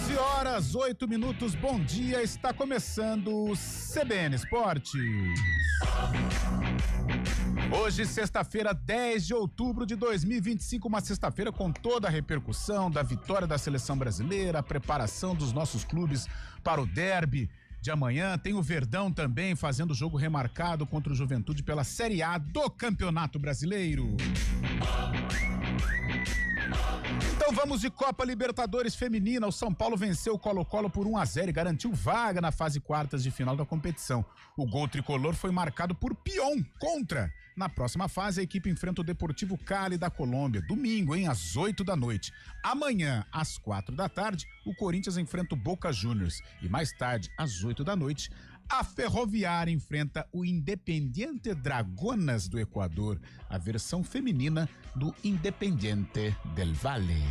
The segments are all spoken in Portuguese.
11h08, bom dia, está começando o CBN Esportes. Hoje, sexta-feira, 10 de outubro de 2025, uma sexta-feira com toda a repercussão da vitória da seleção brasileira, a preparação dos nossos clubes para o derby de amanhã. Tem o Verdão também fazendo jogo remarcado contra o Juventude pela Série A do Campeonato Brasileiro. Então vamos de Copa Libertadores Feminina. O São Paulo venceu o Colo-Colo por 1-0 e garantiu vaga na fase quartas de final da competição. O gol tricolor foi marcado por Pion contra. Na próxima fase, a equipe enfrenta o Deportivo Cali da Colômbia, domingo, às 8 da noite. Amanhã, às 4 da tarde, o Corinthians enfrenta o Boca Juniors. E mais tarde, às 8 da noite, a Ferroviária enfrenta o Independiente Dragonas do Equador, a versão feminina do Independiente del Valle.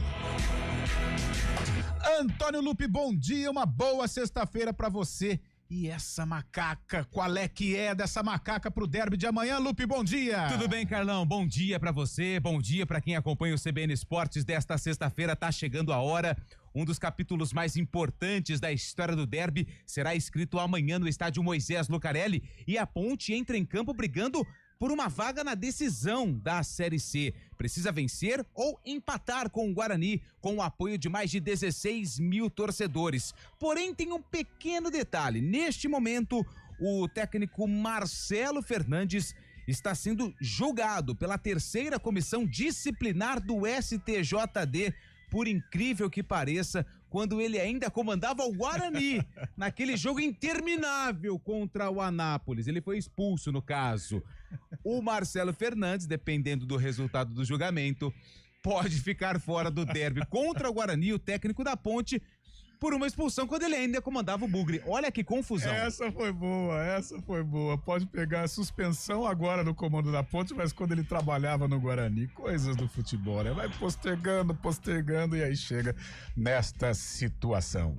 Antônio Lupi, bom dia, uma boa sexta-feira pra você. E essa macaca, qual é que é dessa macaca pro derby de amanhã, Lupe? Bom dia! Tudo bem, Carlão? Bom dia pra você, bom dia pra quem acompanha o CBN Esportes desta sexta-feira. Tá chegando a hora. Um dos capítulos mais importantes da história do derby será escrito amanhã no estádio Moisés Lucarelli e a Ponte entra em campo brigando por uma vaga na decisão da Série C. Precisa vencer ou empatar com o Guarani, com o apoio de mais de 16 mil torcedores. Porém, tem um pequeno detalhe. Neste momento, o técnico Marcelo Fernandes está sendo julgado pela terceira comissão disciplinar do STJD, por incrível que pareça, quando ele ainda comandava o Guarani, naquele jogo interminável contra o Anápolis. Ele foi expulso, no caso. O Marcelo Fernandes, dependendo do resultado do julgamento, pode ficar fora do derby contra o Guarani, o técnico da Ponte, por uma expulsão quando ele ainda comandava o Bugre. Olha que confusão. Essa foi boa. Pode pegar a suspensão agora no comando da Ponte, mas quando ele trabalhava no Guarani, coisas do futebol, né? Vai postergando e aí chega nesta situação.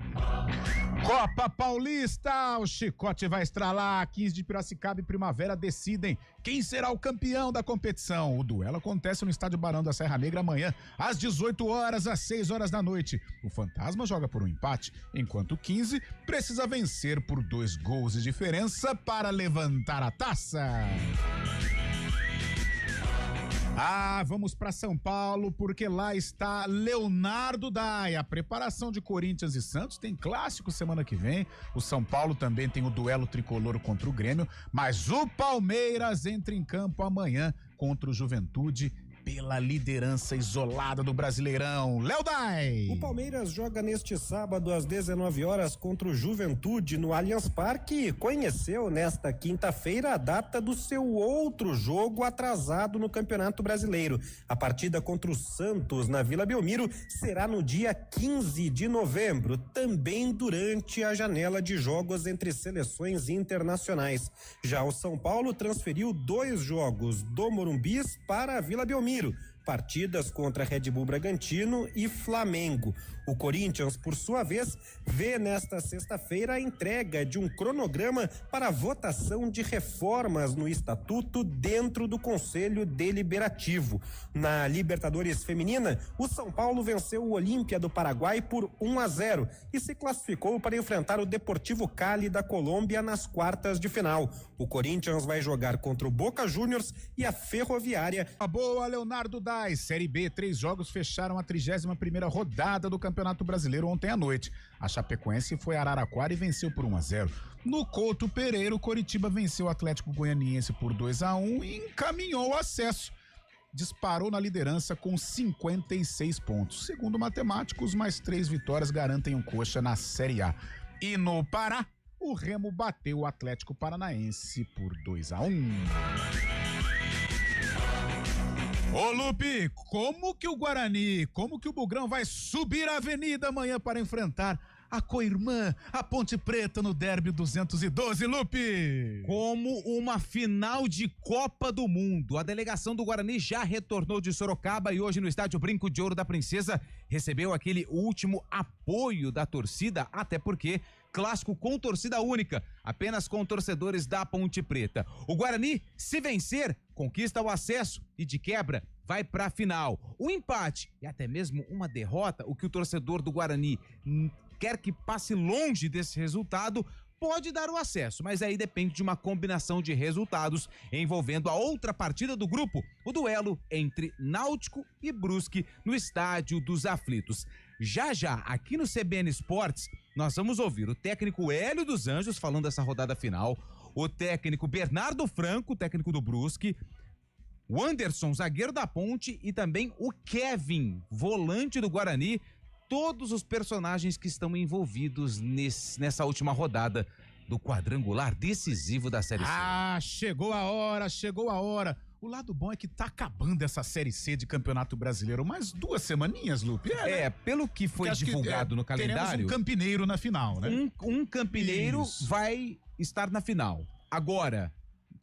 Copa Paulista, o chicote vai estralar, 15 de Piracicaba e Primavera decidem quem será o campeão da competição. O duelo acontece no estádio Barão da Serra Negra amanhã, às 18 horas, às 6 horas da noite. O Fantasma joga por um empate, enquanto o 15 precisa vencer por 2 gols de diferença para levantar a taça. Vamos para São Paulo, porque lá está Leonardo Dai. A preparação de Corinthians e Santos tem clássico semana que vem. O São Paulo também tem o duelo tricolor contra o Grêmio, mas o Palmeiras entra em campo amanhã contra o Juventude pela liderança isolada do Brasileirão. Léo Dai! O Palmeiras joga neste sábado às 19 horas contra o Juventude no Allianz Parque e conheceu nesta quinta-feira a data do seu outro jogo atrasado no Campeonato Brasileiro. A partida contra o Santos na Vila Belmiro será no dia 15 de novembro, também durante a janela de jogos entre seleções internacionais. Já o São Paulo transferiu 2 jogos do Morumbis para a Vila Belmiro, partidas contra Red Bull Bragantino e Flamengo. O Corinthians, por sua vez, vê nesta sexta-feira a entrega de um cronograma para a votação de reformas no estatuto dentro do Conselho Deliberativo. Na Libertadores Feminina, o São Paulo venceu o Olímpia do Paraguai por 1-0 e se classificou para enfrentar o Deportivo Cali da Colômbia nas quartas de final. O Corinthians vai jogar contra o Boca Juniors e a Ferroviária. A boa, Leonardo Dai. Série B, 3 jogos fecharam a 31ª rodada do Campeonato Brasileiro ontem à noite. A Chapecoense foi a Araraquara e venceu por 1-0. No Couto Pereira, o Coritiba venceu o Atlético Goianiense por 2-1 e encaminhou o acesso. Disparou na liderança com 56 pontos. Segundo matemáticos, mais 3 vitórias garantem um coxa na Série A. E no Pará, o Remo bateu o Atlético Paranaense por 2-1. Ô Lupe, como que o Bugrão vai subir a avenida amanhã para enfrentar a co-irmã, a Ponte Preta, no derby 212, Lupe? Como uma final de Copa do Mundo. A delegação do Guarani já retornou de Sorocaba e hoje no estádio Brinco de Ouro da Princesa recebeu aquele último apoio da torcida, até porque clássico com torcida única, apenas com torcedores da Ponte Preta. O Guarani, se vencer, conquista o acesso e de quebra vai pra final. O empate e até mesmo uma derrota, o que o torcedor do Guarani quer que passe longe desse resultado, pode dar o acesso, mas aí depende de uma combinação de resultados envolvendo a outra partida do grupo, o duelo entre Náutico e Brusque no Estádio dos Aflitos. Já, aqui no CBN Esportes, nós vamos ouvir o técnico Hélio dos Anjos falando dessa rodada final, o técnico Bernardo Franco, técnico do Brusque, o Anderson, zagueiro da Ponte, e também o Kevin, volante do Guarani, todos os personagens que estão envolvidos nessa última rodada do quadrangular decisivo da Série C. Ah, chegou a hora. O lado bom é que tá acabando essa Série C de Campeonato Brasileiro. Mais 2 semaninhas, Lupe. Pelo que foi divulgado no calendário... Teremos um campineiro na final, né? Um campineiro vai estar na final. Agora...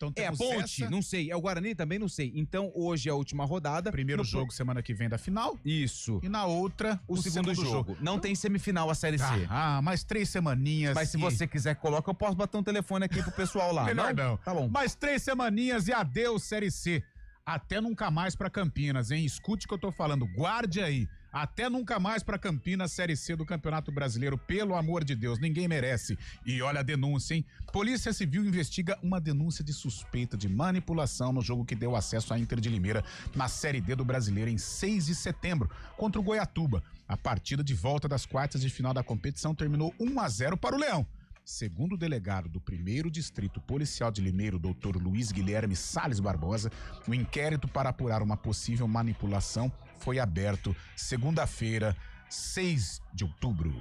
Então a Ponte, não sei. É o Guarani também, não sei. Então, hoje é a última rodada. Primeiro jogo, semana que vem da final. Isso. E na outra, o segundo jogo. Não tem semifinal a Série C. Mais 3 semaninhas. Mas se você quiser, coloca, eu posso bater um telefone aqui pro pessoal lá. Melhor não. Tá bom. Mais 3 semaninhas e adeus, Série C. Até nunca mais pra Campinas, hein? Escute o que eu tô falando. Guarde aí. Até nunca mais pra Campinas, Série C do Campeonato Brasileiro, pelo amor de Deus, ninguém merece. E olha a denúncia, hein? Polícia Civil investiga uma denúncia de suspeita de manipulação no jogo que deu acesso à Inter de Limeira na Série D do Brasileiro em 6 de setembro, contra o Goiatuba. A partida de volta das quartas de final da competição terminou 1-0 para o Leão. Segundo o delegado do 1º Distrito Policial de Limeiro, Dr. Luiz Guilherme Salles Barbosa, o inquérito para apurar uma possível manipulação foi aberto segunda-feira, 6 de outubro.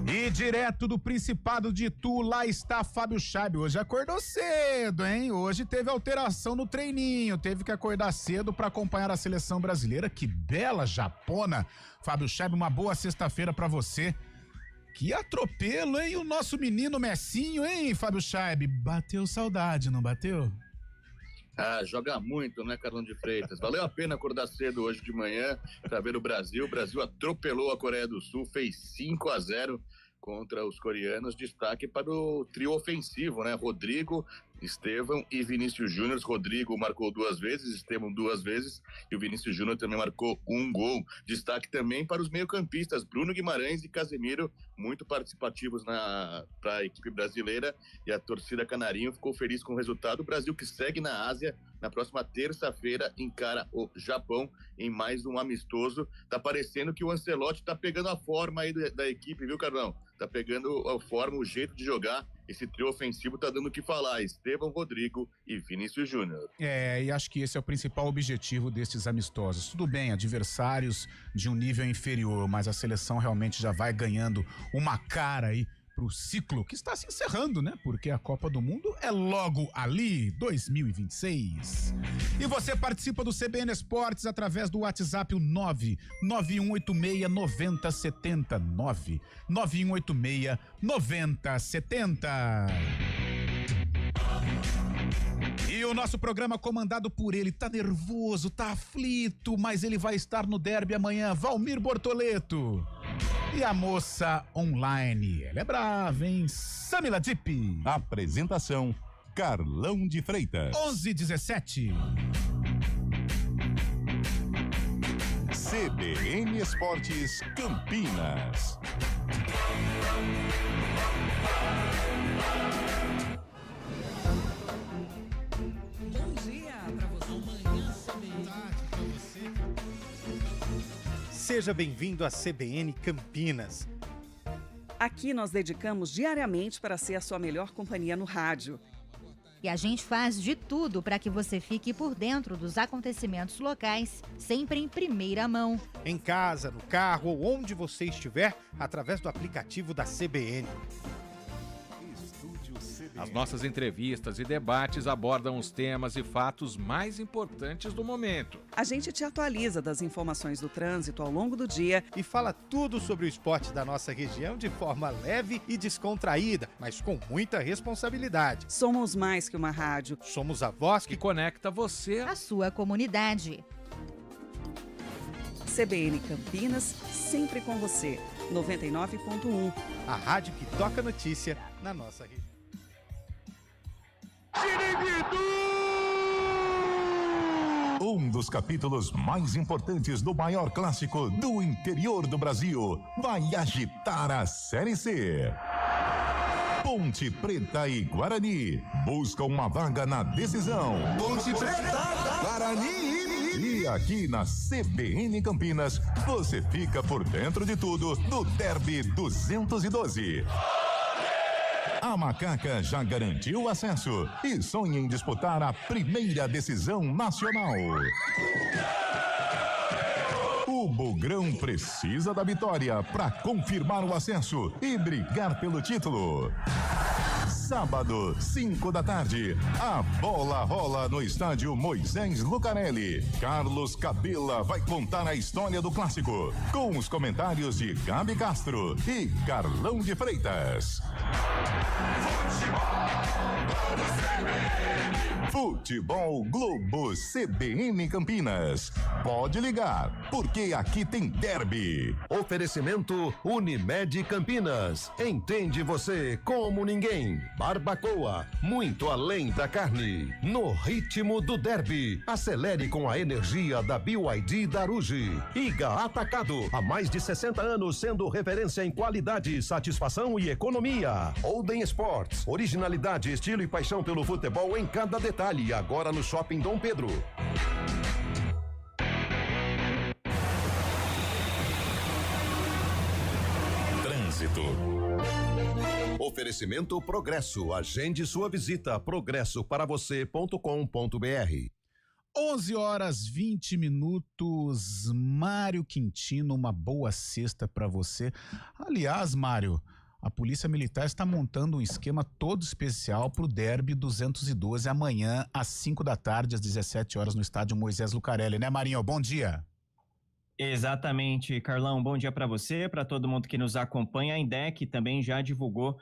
E direto do Principado de Itu, lá está Fábio Chaib. Hoje acordou cedo, hein? Hoje teve alteração no treininho, teve que acordar cedo para acompanhar a seleção brasileira. Que bela japona! Fábio Chaib, uma boa sexta-feira para você. Que atropelo, hein? O nosso menino Messinho, hein, Fábio Chaib? Bateu saudade, não bateu? Joga muito, né, Carlão de Freitas? Valeu a pena acordar cedo hoje de manhã para ver o Brasil. O Brasil atropelou a Coreia do Sul, fez 5-0 contra os coreanos. Destaque para o trio ofensivo, né? Rodrigo, Estevão e Vinícius Júnior. Rodrigo marcou 2 vezes, Estevão 2 vezes e o Vinícius Júnior também marcou 1 gol. Destaque também para os meio-campistas, Bruno Guimarães e Casemiro, muito participativos para a equipe brasileira, e a torcida canarinho ficou feliz com o resultado. O Brasil, que segue na Ásia, na próxima terça-feira encara o Japão em mais um amistoso. Tá parecendo que o Ancelotti tá pegando a forma aí da equipe, viu, Carlão? Tá pegando a forma, o jeito de jogar. Esse trio ofensivo tá dando o que falar. Estevão, Rodrigo e Vinícius Júnior. E acho que esse é o principal objetivo destes amistosos. Tudo bem, adversários de um nível inferior, mas a seleção realmente já vai ganhando uma cara aí pro ciclo que está se encerrando, né? Porque a Copa do Mundo é logo ali, 2026. E você participa do CBN Esportes através do WhatsApp, o 99186-9070. 99186-9070. E o nosso programa comandado por ele, tá nervoso, tá aflito, mas ele vai estar no derby amanhã, Valmir Bortoleto. E a moça online, ela é brava, hein? Samila Dip. Apresentação, Carlão de Freitas. 11:17. CBN Esportes Campinas. Bom dia pra você. Seja bem-vindo à CBN Campinas. Aqui nós dedicamos diariamente para ser a sua melhor companhia no rádio. E a gente faz de tudo para que você fique por dentro dos acontecimentos locais, sempre em primeira mão. Em casa, no carro ou onde você estiver, através do aplicativo da CBN. As nossas entrevistas e debates abordam os temas e fatos mais importantes do momento. A gente te atualiza das informações do trânsito ao longo do dia E fala tudo sobre o esporte da nossa região de forma leve e descontraída, mas com muita responsabilidade. Somos mais que uma rádio. Somos a voz Que que conecta você. A sua comunidade. CBN Campinas, sempre com você. 99.1. a rádio que toca notícia na nossa região. Um dos capítulos mais importantes do maior clássico do interior do Brasil vai agitar a Série C. Ponte Preta e Guarani buscam uma vaga na decisão. Ponte Preta, Guarani. E aqui na CBN Campinas, você fica por dentro de tudo do Derby 212. A Macaca já garantiu o acesso e sonha em disputar a primeira decisão nacional. O Bugrão precisa da vitória para confirmar o acesso e brigar pelo título. Sábado, 5 da tarde, a bola rola no estádio Moisés Lucarelli. Carlos Cabela vai contar a história do clássico, com os comentários de Gabi Castro e Carlão de Freitas. Futebol Globo CBN Campinas. Pode ligar, porque aqui tem derby. Oferecimento Unimed Campinas. Entende você como ninguém. Barbacoa, muito além da carne. No ritmo do derby. Acelere com a energia da BYD Daruge. Iga Atacado, há mais de 60 anos sendo referência em qualidade, satisfação e economia. Olden Sports, originalidade, estilo e paixão pelo futebol em cada detalhe. Agora no Shopping Dom Pedro. Trânsito. Oferecimento Progresso. Agende sua visita progressoparavocê.com.br. 11h20. Mário Quintino, uma boa sexta para você. Aliás, Mário, a Polícia Militar está montando um esquema todo especial para o Derby 212 amanhã às 5 da tarde, às 17 horas no estádio Moisés Lucarelli, né, Marinho? Bom dia. Exatamente, Carlão. Bom dia para você, para todo mundo que nos acompanha. A INDEC também já divulgou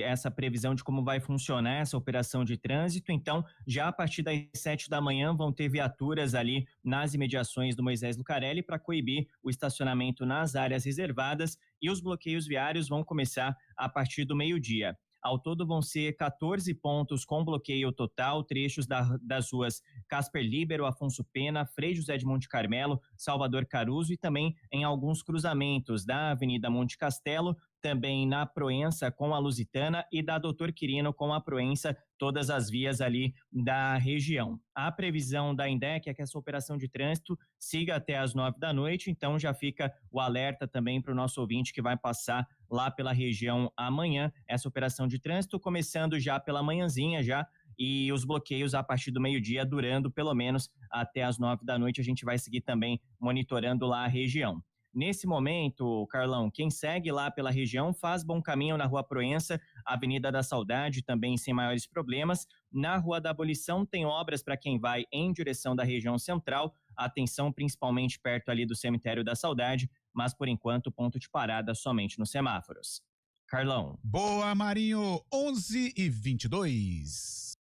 essa previsão de como vai funcionar essa operação de trânsito. Então, já a partir das 7 da manhã vão ter viaturas ali nas imediações do Moisés Lucarelli para coibir o estacionamento nas áreas reservadas, e os bloqueios viários vão começar a partir do meio-dia. Ao todo vão ser 14 pontos com bloqueio total, trechos das ruas Casper Líbero, Afonso Pena, Frei José de Monte Carmelo, Salvador Caruso e também em alguns cruzamentos da Avenida Monte Castelo, também na Proença com a Lusitana e da Doutor Quirino com a Proença, todas as vias ali da região. A previsão da INDEC é que essa operação de trânsito siga até às 9 da noite, então já fica o alerta também para o nosso ouvinte que vai passar lá pela região amanhã. Essa operação de trânsito começando já pela manhãzinha já, e os bloqueios a partir do meio-dia, durando pelo menos até às 9 da noite. A gente vai seguir também monitorando lá a região. Nesse momento, Carlão, quem segue lá pela região faz bom caminho na Rua Proença, Avenida da Saudade, também sem maiores problemas. Na Rua da Abolição tem obras para quem vai em direção da região central, atenção principalmente perto ali do Cemitério da Saudade, mas por enquanto ponto de parada somente nos semáforos. Carlão. Boa, Marinho, 11h22.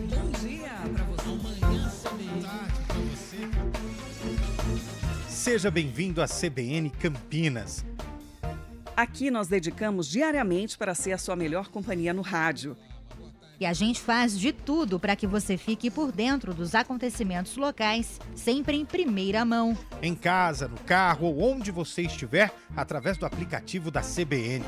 Bom dia para você. Amanhã, tarde para você. Seja bem-vindo à CBN Campinas. Aqui nós dedicamos diariamente para ser a sua melhor companhia no rádio. E a gente faz de tudo para que você fique por dentro dos acontecimentos locais, sempre em primeira mão. Em casa, no carro ou onde você estiver, através do aplicativo da CBN.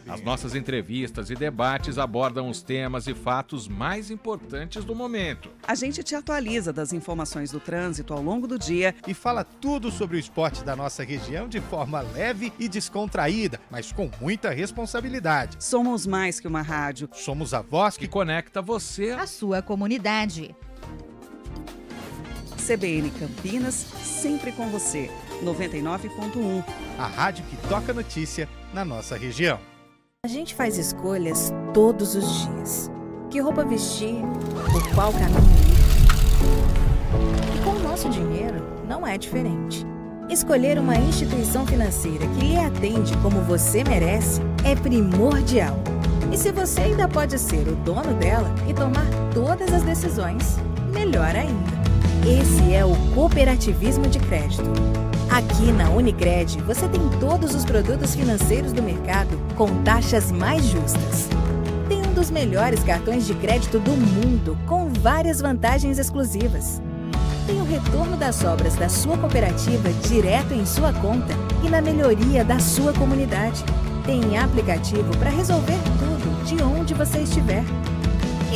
As nossas entrevistas e debates abordam os temas e fatos mais importantes do momento. A gente te atualiza das informações do trânsito ao longo do dia e fala tudo sobre o esporte da nossa região de forma leve e descontraída, mas com muita responsabilidade. Somos mais que uma rádio. Somos a voz que conecta você à sua comunidade. CBN Campinas, sempre com você. 99.1. A rádio que toca notícia na nossa região. A gente faz escolhas todos os dias. Que roupa vestir, por qual caminho ir. E com o nosso dinheiro não é diferente. Escolher uma instituição financeira que lhe atende como você merece é primordial. E se você ainda pode ser o dono dela e tomar todas as decisões, melhor ainda. Esse é o cooperativismo de crédito. Aqui na Unicred, você tem todos os produtos financeiros do mercado com taxas mais justas. Tendo dos melhores cartões de crédito do mundo, com várias vantagens exclusivas. Tem o retorno das sobras da sua cooperativa direto em sua conta e na melhoria da sua comunidade. Tem aplicativo para resolver tudo de onde você estiver.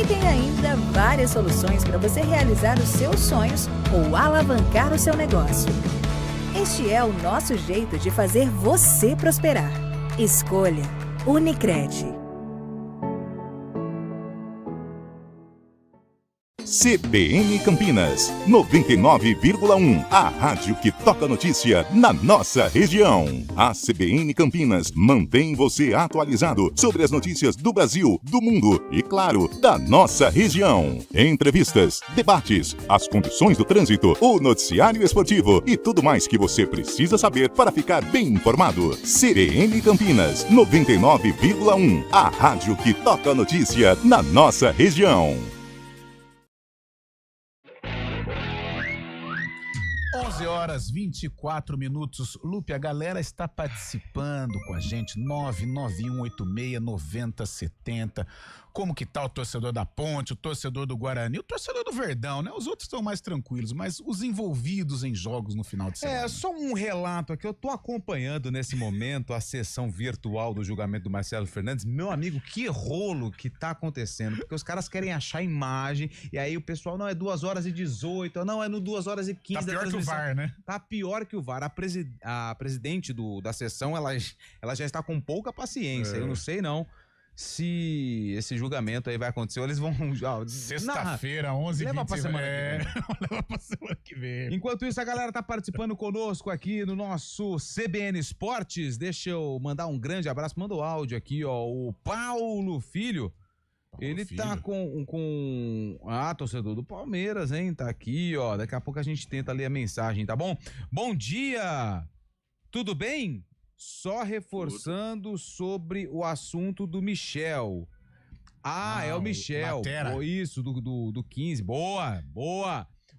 E tem ainda várias soluções para você realizar os seus sonhos ou alavancar o seu negócio. Este é o nosso jeito de fazer você prosperar. Escolha Unicred. CBN Campinas, 99,1. A rádio que toca notícia na nossa região. A CBN Campinas mantém você atualizado sobre as notícias do Brasil, do mundo e, claro, da nossa região. Entrevistas, debates, as condições do trânsito, o noticiário esportivo e tudo mais que você precisa saber para ficar bem informado. CBN Campinas, 99,1. A rádio que toca notícia na nossa região. 11h24. Lupe, a galera está participando com a gente, 991869070. Como que tá o torcedor da Ponte, o torcedor do Guarani, o torcedor do Verdão, né? Os outros estão mais tranquilos, mas os envolvidos em jogos no final de semana. Só um relato aqui, eu tô acompanhando nesse momento a sessão virtual do julgamento do Marcelo Fernandes. Meu amigo, que rolo que tá acontecendo, porque os caras querem achar imagem, e aí o pessoal, não, é 2h18, não, é no 2h15. Tá pior que o VAR, né? Tá pior que o VAR. A presidente da sessão, ela já está com pouca paciência, eu não sei não se esse julgamento aí vai acontecer, ou eles vão... Sexta-feira, 11h20. Leva pra semana que vem. Leva pra semana que vem. Enquanto isso, a galera tá participando conosco aqui no nosso CBN Esportes. Deixa eu mandar um grande abraço. Manda o áudio aqui, ó. O Paulo Filho. Ele tá com... torcedor do Palmeiras, hein? Tá aqui, ó. Daqui a pouco a gente tenta ler a mensagem, tá bom? Bom dia! Tudo bem? Só reforçando sobre o assunto do Michel. É o Michel. Isso, do 15. Boa.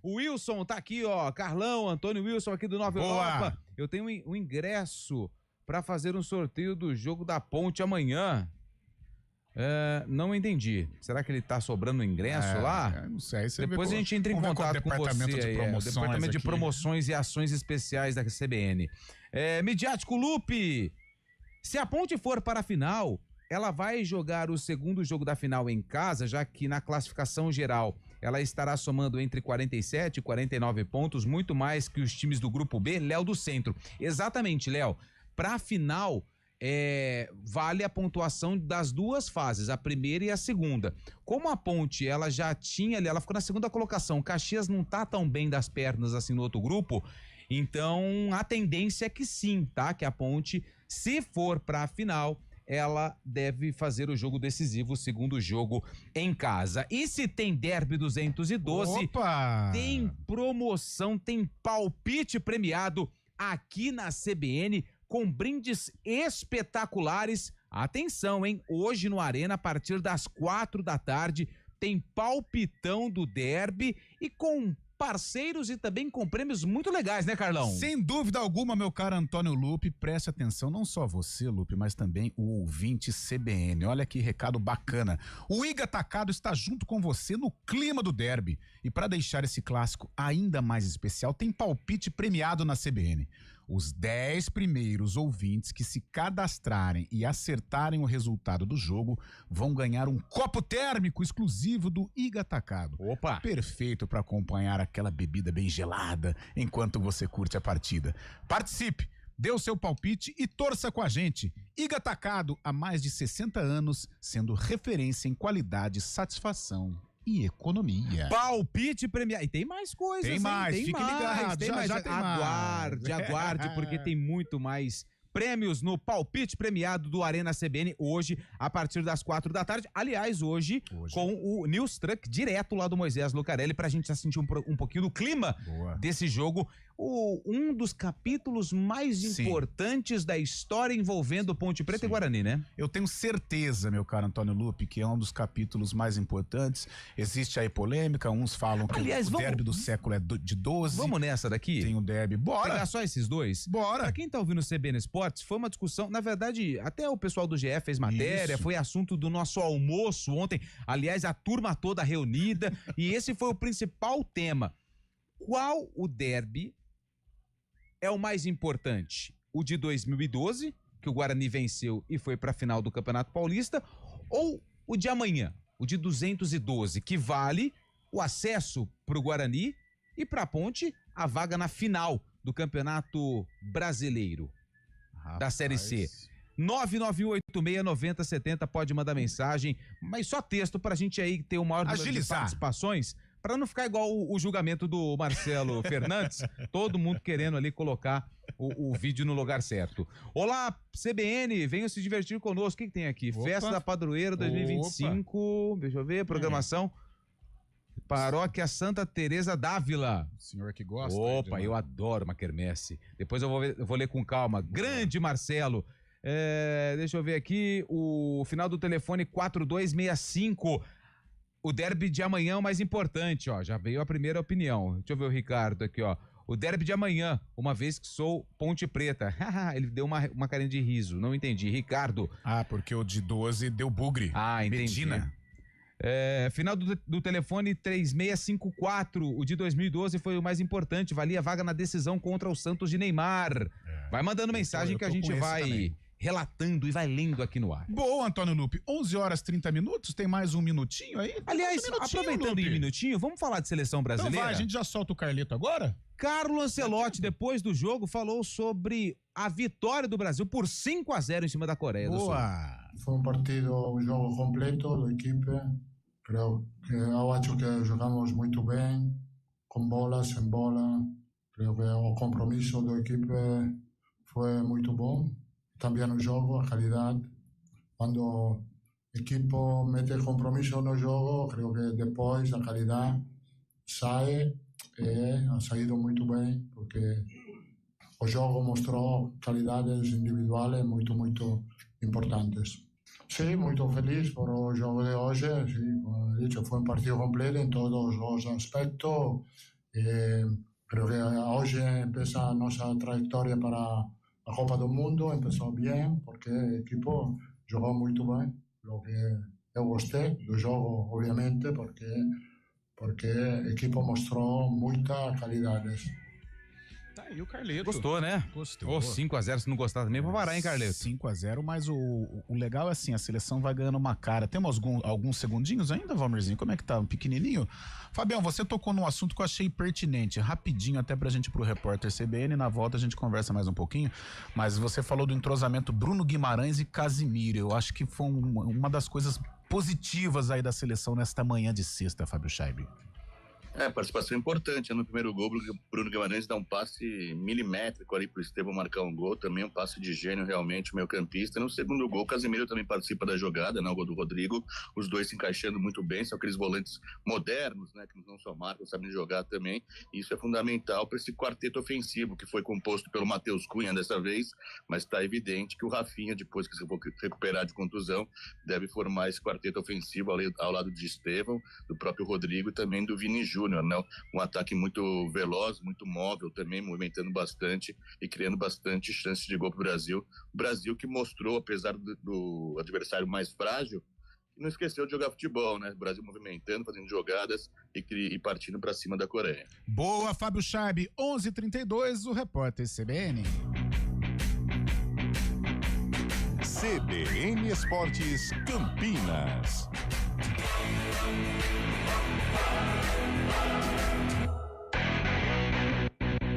O Wilson tá aqui, ó. Carlão, Antônio Wilson aqui do Nova Europa. Eu tenho um ingresso pra fazer um sorteio do jogo da Ponte amanhã. Não entendi. Será que ele tá sobrando ingresso lá? Não sei. Depois a gente entra em contato com você. Departamento de Promoções e Ações Especiais da CBN. Midiático Lupe, se a Ponte for para a final, ela vai jogar o segundo jogo da final em casa, já que na classificação geral ela estará somando entre 47 e 49 pontos, muito mais que os times do Grupo B. Léo do Centro. Exatamente, Léo. Para a final, vale a pontuação das duas fases, a primeira e a segunda. Como a Ponte, ela já tinha ali, ela ficou na segunda colocação, Caxias não tá tão bem das pernas assim no outro grupo, então a tendência é que sim, tá? Que a Ponte, se for pra final, ela deve fazer o jogo decisivo, o segundo jogo em casa. E se tem Derby 212, tem promoção, tem palpite premiado aqui na CBN, com brindes espetaculares. Atenção, hein? Hoje no Arena, a partir das 4h, tem palpitão do Derby e com parceiros e também com prêmios muito legais, né, Carlão? Sem dúvida alguma, meu caro Antônio Lupe, preste atenção, não só você, Lupe, mas também o ouvinte CBN. Olha que recado bacana. O Iga Atacado está junto com você no clima do Derby. E para deixar esse clássico ainda mais especial, tem palpite premiado na CBN. Os 10 primeiros ouvintes que se cadastrarem e acertarem o resultado do jogo vão ganhar um copo térmico exclusivo do Iga Atacado. Opa! Perfeito para acompanhar aquela bebida bem gelada enquanto você curte a partida. Participe, dê o seu palpite e torça com a gente. Iga Atacado, há mais de 60 anos, sendo referência em qualidade, satisfação e economia. Palpite premiado. E tem mais coisas, Tem mais, hein? fique ligado. Já tem mais. Aguarde, porque tem muito mais prêmios no palpite premiado do Arena CBN hoje, a partir das 4h. Aliás, hoje com o News Truck direto lá do Moisés Lucarelli, pra gente já sentir um pouquinho do clima desse jogo. Um dos capítulos mais importantes da história envolvendo Ponte Preta e Guarani, né? Eu tenho certeza, meu caro Antônio Lupe, que é um dos capítulos mais importantes. Existe aí polêmica, uns falam que o derby do século é de 12. Vamos nessa daqui? Tem o derby, bora! Pegar só esses dois? Bora! Pra quem tá ouvindo o CBN Esportes, Esportes, foi uma discussão, na verdade, até o pessoal do GE fez matéria, foi assunto do nosso almoço ontem, aliás, a turma toda reunida, e esse foi o principal tema. Qual o derby é o mais importante? O de 2012, que o Guarani venceu e foi para a final do Campeonato Paulista, ou o de amanhã, o de 212, que vale o acesso para o Guarani e para a Ponte a vaga na final do Campeonato Brasileiro da Série C. 991869070, pode mandar mensagem, mas só texto pra gente aí ter o maior número de participações, pra não ficar igual o julgamento do Marcelo Fernandes, todo mundo querendo ali colocar o vídeo no lugar certo. Olá, CBN, venham se divertir conosco. O que tem aqui? Opa. Festa da Padroeira 2025, opa. Deixa eu ver, programação. Paróquia Santa Teresa d'Ávila. O senhor que gosta. Opa, eu adoro uma quermesse. Depois eu vou ler com calma. Grande Marcelo. Deixa eu ver aqui, o final do telefone 4265. O derby de amanhã é o mais importante, ó. Já veio a primeira opinião. Deixa eu ver o Ricardo aqui, ó. O derby de amanhã, uma vez que sou Ponte Preta. Ele deu uma carinha de riso, não entendi. Ricardo. Ah, porque o de 12 deu bugre. Ah, entendi. Medina. Final do telefone 3654. O de 2012 foi o mais importante. Valia vaga na decisão contra o Santos de Neymar. Vai mandando mensagem que a gente vai relatando e vai lendo aqui no ar. Boa, Antônio Lupe. 11h30. Tem mais um minutinho aí? Aliás, aproveitando um minutinho, vamos falar de seleção brasileira? Então vai, a gente já solta o Carleto agora? Carlo Ancelotti, depois do jogo, falou sobre a vitória do Brasil por 5-0 em cima da Coreia do Sul. Foi um jogo completo da equipe. Eu acho que jogamos muito bem, com bola, sem bola. Creo que o compromisso da equipe foi muito bom. Também o jogo, a qualidade. Quando a equipe mete compromisso no jogo, creo que depois a qualidade sai. Ha saído muito bem, porque o jogo mostrou qualidades individuais muito importantes. Sim, muito feliz por o jogo de hoje. Sí, como he dicho, foi um partido completo em todos os aspectos. Creo que hoje empieza a nossa trajetória para a Copa do Mundo. Começou bem, porque a equipe jogou muito bem. O que eu gostei do jogo, obviamente, porque a equipe mostrou muita qualidade. Tá aí o Carleto. Gostou, né? Gostou. 5-0, se não gostar também, vou parar, hein, Carleto? 5-0, mas o legal é assim, a seleção vai ganhando uma cara. Temos alguns segundinhos ainda, Valmerzinho? Como é que tá? Um pequenininho? Fabião, você tocou num assunto que eu achei pertinente, rapidinho até pra gente ir pro repórter CBN, na volta a gente conversa mais um pouquinho, mas você falou do entrosamento Bruno Guimarães e Casimiro. Eu acho que foi uma das coisas positivas aí da seleção nesta manhã de sexta, Fábio Scheibe. Participação importante. No primeiro gol, Bruno Guimarães dá um passe milimétrico ali pro Estevão marcar um gol, também um passe de gênio realmente, meio campista. No segundo gol, Casimiro também participa da jogada, né, o gol do Rodrigo, os dois se encaixando muito bem, são aqueles volantes modernos, né, que não só marcam, sabem jogar também. Isso é fundamental para esse quarteto ofensivo, que foi composto pelo Matheus Cunha dessa vez, mas está evidente que o Rafinha, depois que se recuperar de contusão, deve formar esse quarteto ofensivo ao lado de Estevão, do próprio Rodrigo e também do Vini Júnior. Né? Um ataque muito veloz, muito móvel também, movimentando bastante e criando bastante chances de gol para o Brasil. O Brasil que mostrou, apesar do adversário mais frágil, que não esqueceu de jogar futebol, né? O Brasil movimentando, fazendo jogadas e partindo para cima da Coreia. Boa, Fábio Scheibe. 11h32, o repórter CBN. CBN Esportes Campinas.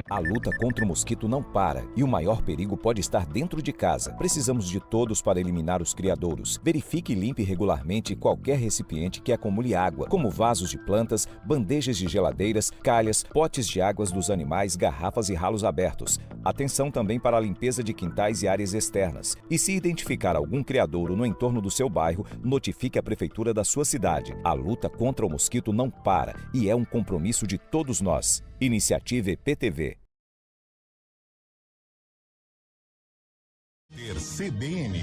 A luta contra o mosquito não para e o maior perigo pode estar dentro de casa. Precisamos de todos para eliminar os criadouros. Verifique e limpe regularmente qualquer recipiente que acumule água, como vasos de plantas, bandejas de geladeiras, calhas, potes de águas dos animais, garrafas e ralos abertos. Atenção também para a limpeza de quintais e áreas externas. E se identificar algum criadouro no entorno do seu bairro, notifique a prefeitura da sua cidade. A luta contra o mosquito não para e é um compromisso de todos nós. Iniciativa EPTV. CBN.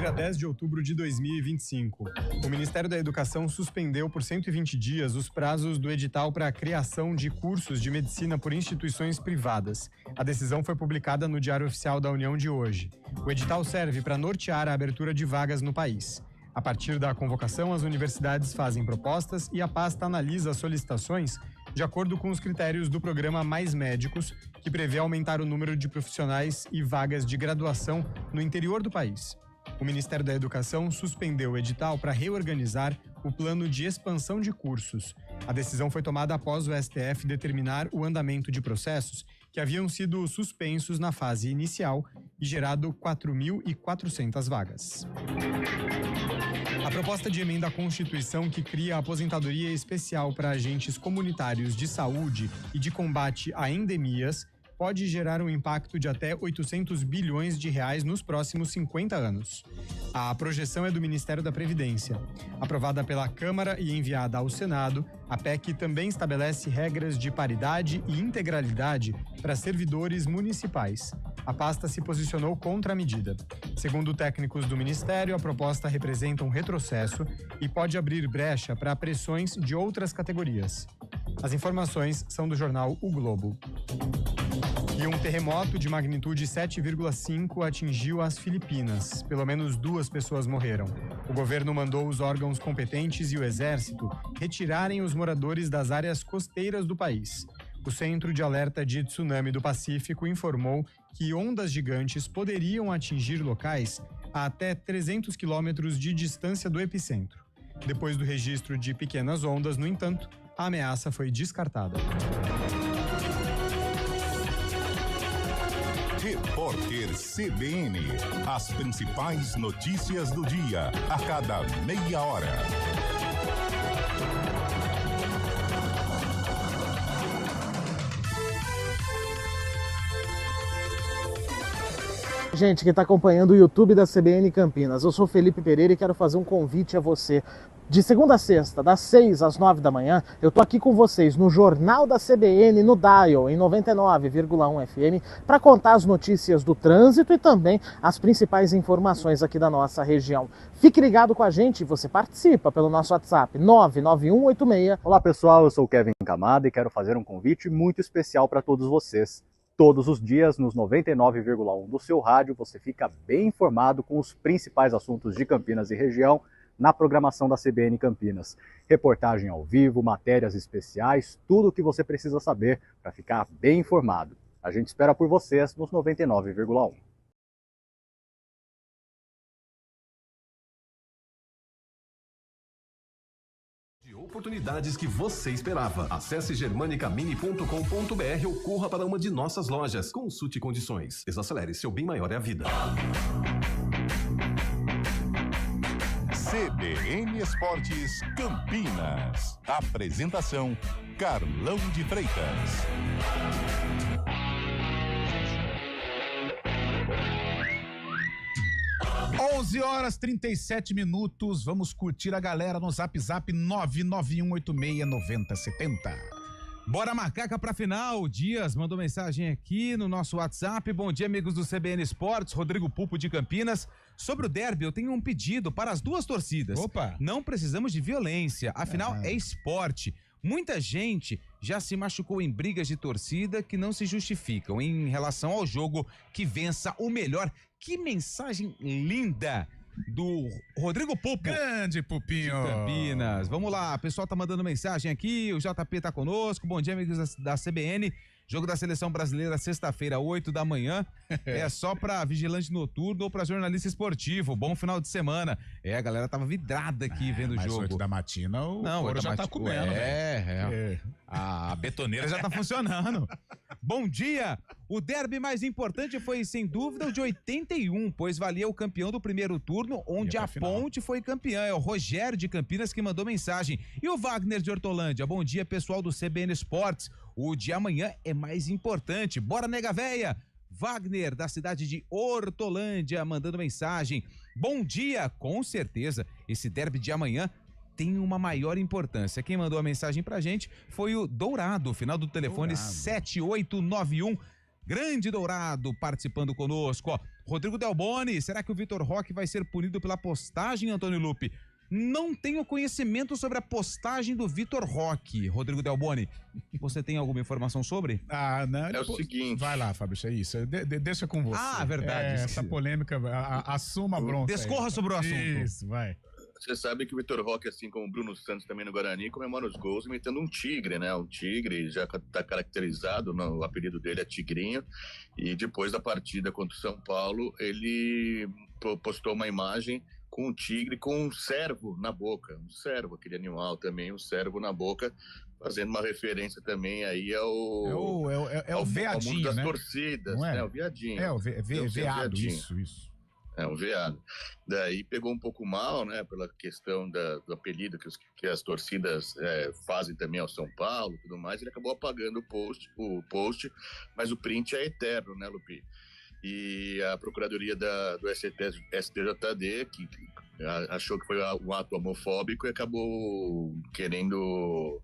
terça-feira, 10 de outubro de 2025. O Ministério da Educação suspendeu por 120 dias os prazos do edital para a criação de cursos de medicina por instituições privadas. A decisão foi publicada no Diário Oficial da União de hoje. O edital serve para nortear a abertura de vagas no país. A partir da convocação, as universidades fazem propostas e a pasta analisa as solicitações de acordo com os critérios do programa Mais Médicos, que prevê aumentar o número de profissionais e vagas de graduação no interior do país. O Ministério da Educação suspendeu o edital para reorganizar o plano de expansão de cursos. A decisão foi tomada após o STF determinar o andamento de processos que haviam sido suspensos na fase inicial e gerado 4.400 vagas. A proposta de emenda à Constituição que cria a aposentadoria especial para agentes comunitários de saúde e de combate a endemias pode gerar um impacto de até 800 bilhões de reais nos próximos 50 anos. A projeção é do Ministério da Previdência. Aprovada pela Câmara e enviada ao Senado, a PEC também estabelece regras de paridade e integralidade para servidores municipais. A pasta se posicionou contra a medida. Segundo técnicos do Ministério, a proposta representa um retrocesso e pode abrir brecha para pressões de outras categorias. As informações são do jornal O Globo. E um terremoto de magnitude 7,5 atingiu as Filipinas. Pelo menos 2 pessoas morreram. O governo mandou os órgãos competentes e o exército retirarem os moradores das áreas costeiras do país. O Centro de Alerta de Tsunami do Pacífico informou que ondas gigantes poderiam atingir locais a até 300 quilômetros de distância do epicentro. Depois do registro de pequenas ondas, no entanto, a ameaça foi descartada. Repórter CBN. As principais notícias do dia, a cada meia hora. Gente que está acompanhando o YouTube da CBN Campinas, eu sou Felipe Pereira e quero fazer um convite a você. De segunda a sexta, das 6 às 9 da manhã, eu tô aqui com vocês no Jornal da CBN, no Dial, em 99,1 FM, para contar as notícias do trânsito e também as principais informações aqui da nossa região. Fique ligado com a gente, você participa pelo nosso WhatsApp 99186. Olá pessoal, eu sou o Kevin Camada e quero fazer um convite muito especial para todos vocês. Todos os dias, nos 99,1 do seu rádio, você fica bem informado com os principais assuntos de Campinas e região, na programação da CBN Campinas. Reportagem ao vivo, matérias especiais, tudo o que você precisa saber para ficar bem informado. A gente espera por vocês nos 99,1. Oportunidades que você esperava. Acesse germanicamini.com.br ou corra para uma de nossas lojas. Consulte condições. Desacelere, seu bem maior é a vida. CBN Esportes Campinas. Apresentação: Carlão de Freitas. 11h37. Vamos curtir a galera no Zap 991869070. Bora macaca pra final. O Dias mandou mensagem aqui no nosso WhatsApp. Bom dia, amigos do CBN Esportes. Rodrigo Pupo de Campinas. Sobre o derby, eu tenho um pedido para as duas torcidas. Opa! Não precisamos de violência, afinal é esporte. Muita gente já se machucou em brigas de torcida que não se justificam em relação ao jogo. Que vença o melhor. Que mensagem linda do Rodrigo Pupo. Grande Pupinho. De Campinas. Vamos lá, o pessoal tá mandando mensagem aqui, o JP tá conosco. Bom dia, amigos da CBN. Jogo da Seleção Brasileira, sexta-feira, 8 da manhã. É só pra vigilante noturno ou pra jornalista esportivo. Bom final de semana. A galera tava vidrada aqui vendo o jogo. 8 da matina, o couro já tá comendo. A betoneira já tá funcionando. Bom dia! O derby mais importante foi, sem dúvida, o de 81, pois valia o campeão do primeiro turno, onde a Ponte foi campeã. É o Rogério de Campinas que mandou mensagem. E o Wagner de Hortolândia. Bom dia, pessoal do CBN Esportes. O de amanhã é mais importante. Bora, nega véia! Wagner, da cidade de Hortolândia, mandando mensagem. Bom dia! Com certeza, esse derby de amanhã tem uma maior importância. Quem mandou a mensagem pra gente foi o Dourado, final do telefone 7891. Grande Dourado participando conosco. Ó, Rodrigo Delboni, será que o Vitor Roque vai ser punido pela postagem, Antônio Lupe? Não tenho conhecimento sobre a postagem do Vitor Roque, Rodrigo Delboni. Você tem alguma informação sobre? Não. É o seguinte. Vai lá, Fábio, é isso. Deixa com você. Verdade. Essa polêmica, assuma a bronca. Descorra sobre o assunto. Isso, vai. Você sabe que o Vitor Roque, assim como o Bruno Santos também no Guarani, comemora os gols imitando um tigre, né? Um tigre já está caracterizado, o apelido dele é Tigrinho. E depois da partida contra o São Paulo, ele postou uma imagem com um tigre com um cervo na boca. Um cervo, aquele animal também, um cervo na boca, fazendo uma referência também aí ao veadinho, mundo das né? torcidas, Não é? né? O veadinho. É, o veado, veadinho. isso. É um veado. Daí pegou um pouco mal, né, pela questão do apelido que as torcidas fazem também ao São Paulo e tudo mais. Ele acabou apagando o post, mas o print é eterno, né, Lupi? E a procuradoria do STJD, que achou que foi um ato homofóbico, e acabou querendo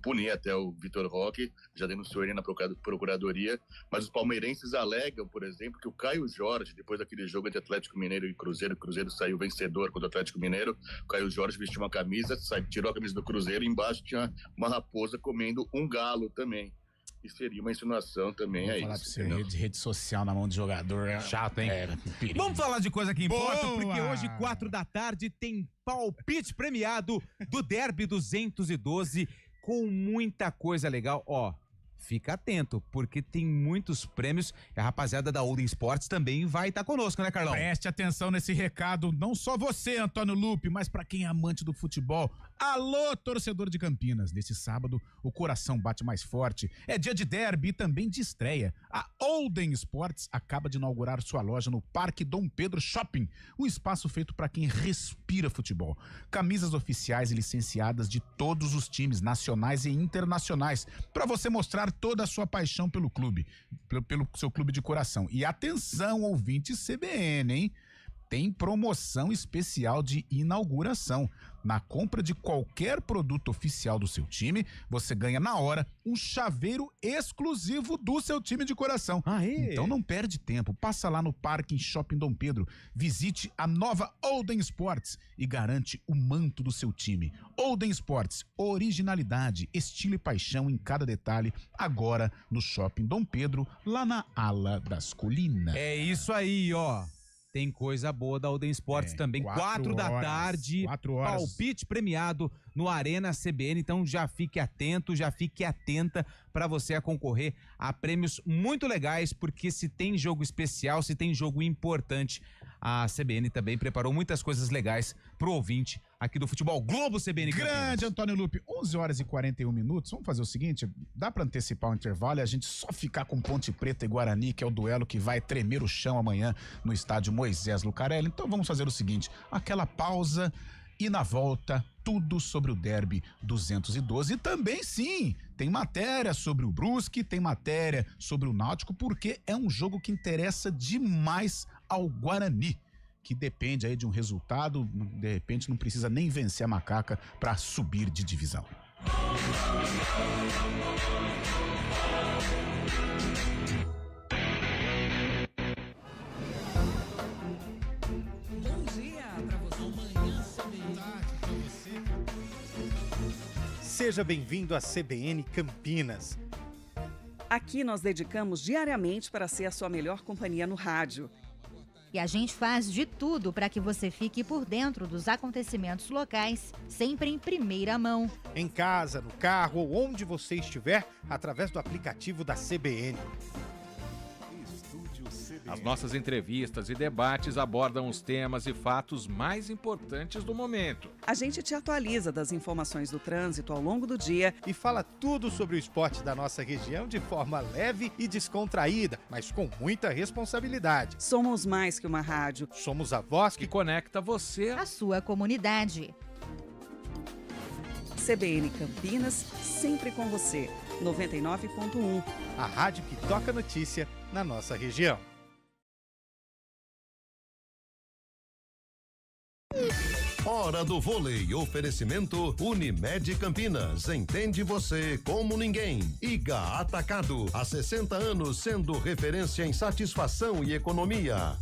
punir até o Vitor Roque, já denunciou ele na procuradoria, mas os palmeirenses alegam, por exemplo, que o Caio Jorge, depois daquele jogo entre Atlético Mineiro e Cruzeiro, o Cruzeiro saiu vencedor contra o Atlético Mineiro, o Caio Jorge vestiu uma camisa, tirou a camisa do Cruzeiro e embaixo tinha uma raposa comendo um galo também. E seria uma insinuação também, Vou falar pra você, rede social na mão de jogador é chato, hein? Perigo. Vamos falar de coisa que importa, Boa! porque hoje, 4 da tarde, tem palpite premiado do Derby 212 com muita coisa legal. Ó, fica atento, porque tem muitos prêmios e a rapaziada da Olden Sports também vai estar conosco, né, Carlão? Preste atenção nesse recado, não só você, Antônio Lupe, mas pra quem é amante do futebol. Alô, torcedor de Campinas. Nesse sábado, o coração bate mais forte. É dia de derby e também de estreia. A Olden Sports acaba de inaugurar sua loja no Parque Dom Pedro Shopping, um espaço feito para quem respira futebol. Camisas oficiais e licenciadas de todos os times, nacionais e internacionais, para você mostrar toda a sua paixão pelo clube, pelo seu clube de coração. E atenção, ouvintes CBN, hein? Tem promoção especial de inauguração. Na compra de qualquer produto oficial do seu time, você ganha na hora um chaveiro exclusivo do seu time de coração. Então não perde tempo, passa lá no Parque Shopping Dom Pedro, visite a nova Olden Sports e garante o manto do seu time. Olden Sports, originalidade, estilo e paixão em cada detalhe, agora no Shopping Dom Pedro, lá na Ala das Colinas. É isso aí, ó. Tem coisa boa da Olden Sports também. 4 da tarde, 4 horas. Palpite premiado no Arena CBN. Então já fique atento, já fique atenta para você a concorrer a prêmios muito legais, porque se tem jogo especial, se tem jogo importante, a CBN também preparou muitas coisas legais pro ouvinte aqui do Futebol Globo CBN. Grande Antônio Lupe, 11 horas e 41 minutos. Vamos fazer o seguinte, dá pra antecipar o intervalo e a gente só ficar com Ponte Preta e Guarani, que é o duelo que vai tremer o chão amanhã no estádio Moisés Lucarelli. Então vamos fazer o seguinte, aquela pausa e na volta tudo sobre o Derby 212. E também sim, tem matéria sobre o Brusque, tem matéria sobre o Náutico, porque é um jogo que interessa demais ao Guarani, que depende aí de um resultado, de repente não precisa nem vencer a Macaca para subir de divisão. Bom dia para você. Seja bem-vindo à CBN Campinas. Aqui nós dedicamos diariamente para ser a sua melhor companhia no rádio. E a gente faz de tudo para que você fique por dentro dos acontecimentos locais, sempre em primeira mão. Em casa, no carro ou onde você estiver, através do aplicativo da CBN. As nossas entrevistas e debates abordam os temas e fatos mais importantes do momento. A gente te atualiza das informações do trânsito ao longo do dia e fala tudo sobre o esporte da nossa região de forma leve e descontraída, mas com muita responsabilidade. Somos mais que uma rádio. Somos a voz que conecta você à sua comunidade. CBN Campinas, sempre com você. 99.1. A rádio que toca notícia na nossa região. Hora do Vôlei. Oferecimento Unimed Campinas. Entende você como ninguém. Iga Atacado. Há 60 anos sendo referência em satisfação e economia.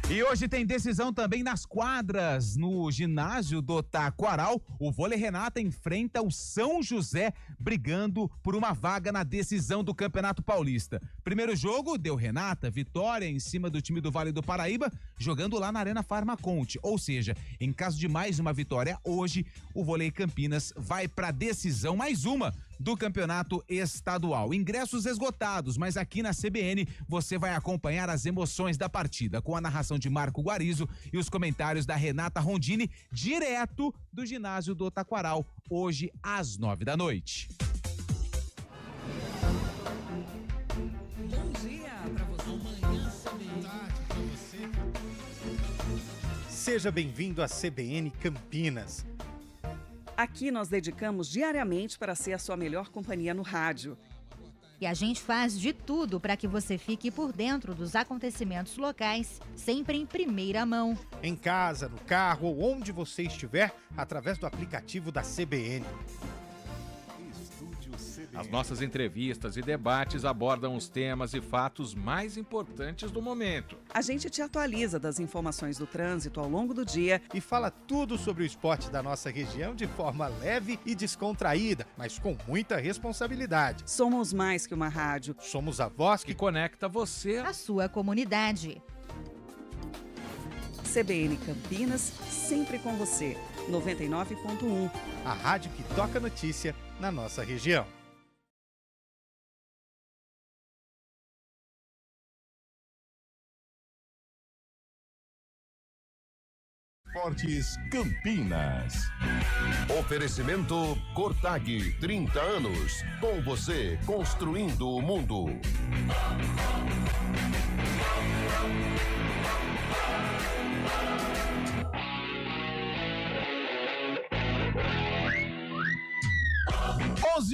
E hoje tem decisão também nas quadras. No ginásio do Taquaral, o Vôlei Renata enfrenta o São José, brigando por uma vaga na decisão do Campeonato Paulista. Primeiro jogo deu Renata, vitória em cima do time do Vale do Paraíba, jogando lá na Arena Farmaconte. Ou seja, em caso de mais uma vitória hoje, o Vôlei Campinas vai para decisão, mais uma do Campeonato Estadual. Ingressos esgotados, mas aqui na CBN você vai acompanhar as emoções da partida com a narração de Marco Guarizo e os comentários da Renata Rondini, direto do ginásio do Taquaral, hoje às 9 da noite. Bom dia pra você. Seja bem-vindo à CBN Campinas. Aqui nós dedicamos diariamente para ser a sua melhor companhia no rádio. E a gente faz de tudo para que você fique por dentro dos acontecimentos locais, sempre em primeira mão. Em casa, no carro ou onde você estiver, através do aplicativo da CBN. As nossas entrevistas e debates abordam os temas e fatos mais importantes do momento. A gente te atualiza das informações do trânsito ao longo do dia e fala tudo sobre o esporte da nossa região de forma leve e descontraída, mas com muita responsabilidade. Somos mais que uma rádio. Somos a voz que conecta você à sua comunidade. CBN Campinas, sempre com você. 99.1. A rádio que toca notícia na nossa região. Esportes Campinas. Oferecimento Cortag, 30 anos. Com você, construindo o mundo.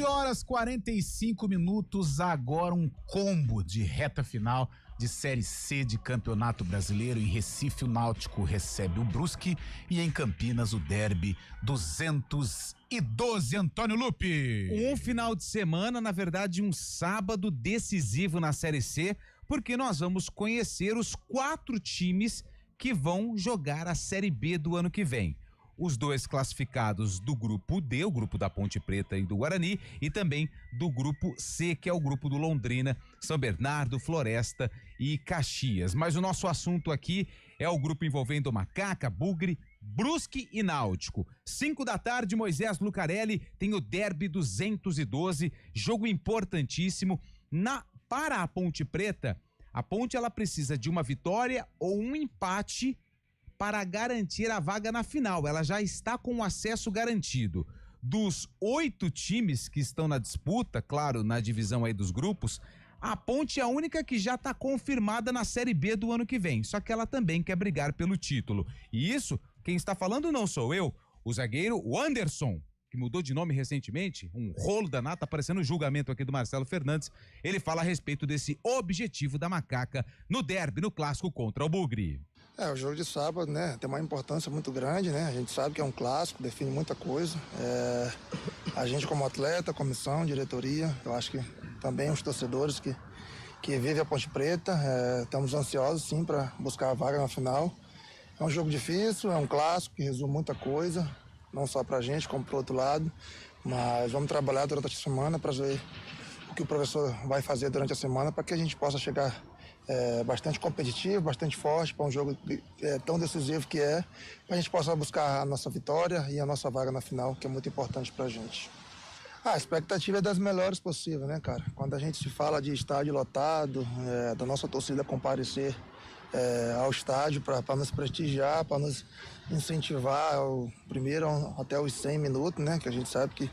Horas 45 minutos, agora um combo de reta final de Série C de Campeonato Brasileiro. Em Recife, o Náutico recebe o Brusque e em Campinas, o Derby 212. Antônio Lupe. Um final de semana, na verdade, um sábado decisivo na Série C, porque nós vamos conhecer os 4 times que vão jogar a Série B do ano que vem. Os 2 classificados do grupo D, o grupo da Ponte Preta e do Guarani, e também do grupo C, que é o grupo do Londrina, São Bernardo, Floresta e Caxias. Mas o nosso assunto aqui é o grupo envolvendo Macaca, Bugre, Brusque e Náutico. 5 da tarde, Moisés Lucarelli tem o Derby 212, jogo importantíssimo. Para a Ponte Preta, a Ponte ela precisa de uma vitória ou um empate para garantir a vaga na final. Ela já está com o acesso garantido. Dos 8 times que estão na disputa, claro, na divisão aí dos grupos, a Ponte é a única que já está confirmada na Série B do ano que vem, só que ela também quer brigar pelo título. E isso, quem está falando não sou eu, o zagueiro Anderson, que mudou de nome recentemente, um rolo danado, tá aparecendo o julgamento aqui do Marcelo Fernandes. Ele fala a respeito desse objetivo da Macaca no derby, no clássico contra o Bugre. O jogo de sábado, né, tem uma importância muito grande, né? A gente sabe que é um clássico, define muita coisa. A gente como atleta, comissão, diretoria, eu acho que também os torcedores que vivem a Ponte Preta, estamos ansiosos sim para buscar a vaga na final. É um jogo difícil, é um clássico que resume muita coisa, não só pra gente, como pro outro lado. Mas vamos trabalhar durante a semana para ver o que o professor vai fazer durante a semana para que a gente possa chegar bastante competitivo, bastante forte para um jogo tão decisivo que para a gente possa buscar a nossa vitória e a nossa vaga na final, que é muito importante para a gente. A expectativa é das melhores possível, né, cara? Quando a gente se fala de estádio lotado, da nossa torcida comparecer ao estádio para nos prestigiar, para nos incentivar primeiro até os 100 minutos, né? Que a gente sabe que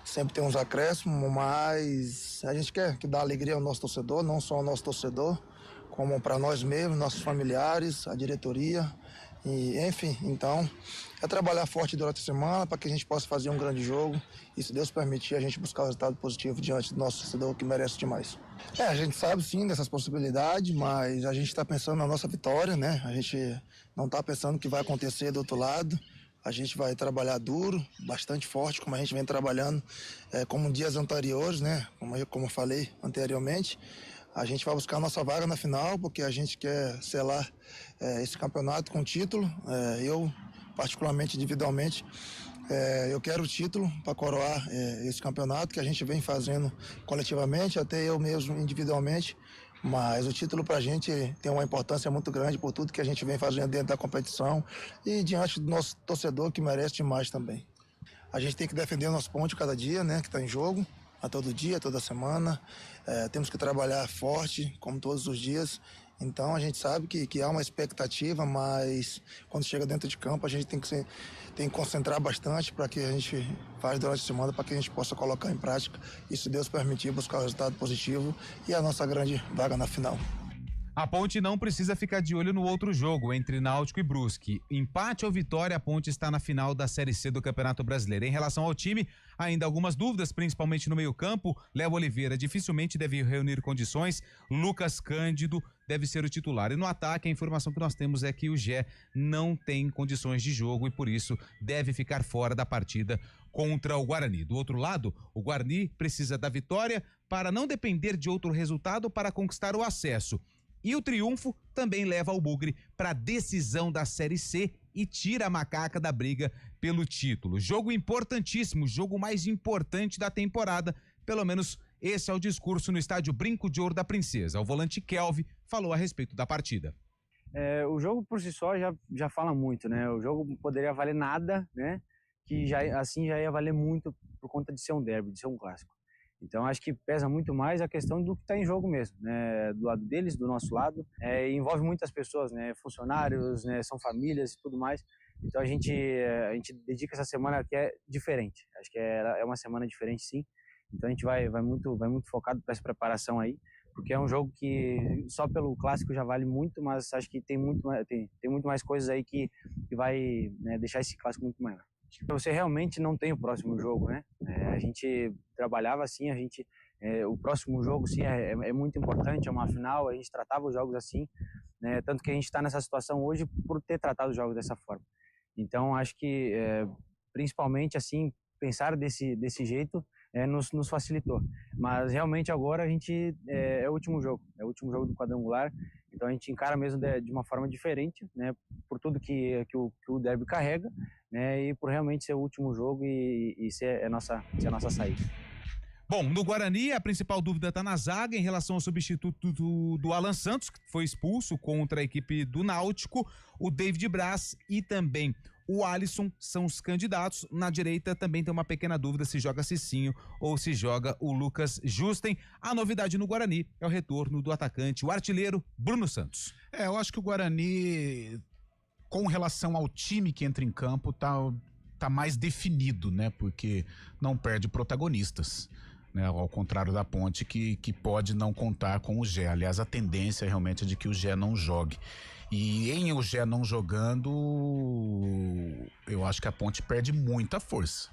sempre tem uns acréscimos, mas a gente quer dar alegria ao nosso torcedor, não só ao nosso torcedor, como para nós mesmos, nossos familiares, a diretoria, e enfim, então é trabalhar forte durante a semana para que a gente possa fazer um grande jogo e, se Deus permitir, a gente buscar o resultado positivo diante do nosso torcedor, que merece demais. A gente sabe sim dessas possibilidades, mas a gente está pensando na nossa vitória, né? A gente não está pensando o que vai acontecer do outro lado. A gente vai trabalhar duro, bastante forte, como a gente vem trabalhando como dias anteriores, né? Como eu falei anteriormente. A gente vai buscar a nossa vaga na final, porque a gente quer selar esse campeonato com título. Eu, particularmente, individualmente, eu quero o título para coroar esse campeonato que a gente vem fazendo coletivamente, até eu mesmo individualmente. Mas o título para a gente tem uma importância muito grande por tudo que a gente vem fazendo dentro da competição e diante do nosso torcedor, que merece demais também. A gente tem que defender o nosso ponto cada dia, né, que está em jogo, a todo dia, toda semana. Temos que trabalhar forte, como todos os dias. Então a gente sabe que há uma expectativa, mas quando chega dentro de campo a gente tem que concentrar bastante para que a gente faz durante a semana, para que a gente possa colocar em prática e, se Deus permitir, buscar o resultado positivo e a nossa grande vaga na final. A Ponte não precisa ficar de olho no outro jogo entre Náutico e Brusque. Empate ou vitória, a Ponte está na final da Série C do Campeonato Brasileiro. Em relação ao time, ainda algumas dúvidas, principalmente no meio-campo. Léo Oliveira dificilmente deve reunir condições. Lucas Cândido deve ser o titular. E no ataque, a informação que nós temos é que o Gé não tem condições de jogo e, por isso, deve ficar fora da partida contra o Guarani. Do outro lado, o Guarani precisa da vitória para não depender de outro resultado para conquistar o acesso. E o triunfo também leva o Bugre para a decisão da Série C e tira a Macaca da briga pelo título. Jogo importantíssimo, jogo mais importante da temporada. Pelo menos esse é o discurso no estádio Brinco de Ouro da Princesa. O volante Kelvin falou a respeito da partida. O jogo por si só já fala muito, né? O jogo poderia valer nada, né? Que já ia valer muito por conta de ser um derby, de ser um clássico. Então acho que pesa muito mais a questão do que está em jogo mesmo, né? Do lado deles, do nosso lado, envolve muitas pessoas, né? Funcionários, né? São famílias e tudo mais. Então a gente dedica essa semana que é diferente. Acho que é uma semana diferente, sim. Então a gente vai muito focado para essa preparação aí, porque é um jogo que só pelo clássico já vale muito, mas acho que tem muito mais coisas aí que vai, né, deixar esse clássico muito maior. Você realmente não tem o próximo jogo, né? A gente trabalhava assim, o próximo jogo sim é muito importante, é uma final, a gente tratava os jogos assim, né? Tanto que a gente está nessa situação hoje por ter tratado os jogos dessa forma. Então acho que principalmente assim, pensar desse jeito nos facilitou. Mas realmente agora a gente é o último jogo do quadrangular, então a gente encara mesmo de uma forma diferente, né? Por tudo que o derby carrega, né? E por realmente ser o último jogo e ser a nossa saída. Bom, no Guarani, a principal dúvida está na zaga em relação ao substituto do Alan Santos, que foi expulso contra a equipe do Náutico. O David Braz e também o Alisson são os candidatos. Na direita também tem uma pequena dúvida se joga Cicinho ou se joga o Lucas Justen. A novidade no Guarani é o retorno do atacante, o artilheiro Bruno Santos. Eu acho que o Guarani, com relação ao time que entra em campo, tá mais definido, né? Porque não perde protagonistas, né? Ao contrário da Ponte, que pode não contar com o Gé. Aliás, a tendência realmente é de que o Gé não jogue. E em o Gé não jogando, eu acho que a Ponte perde muita força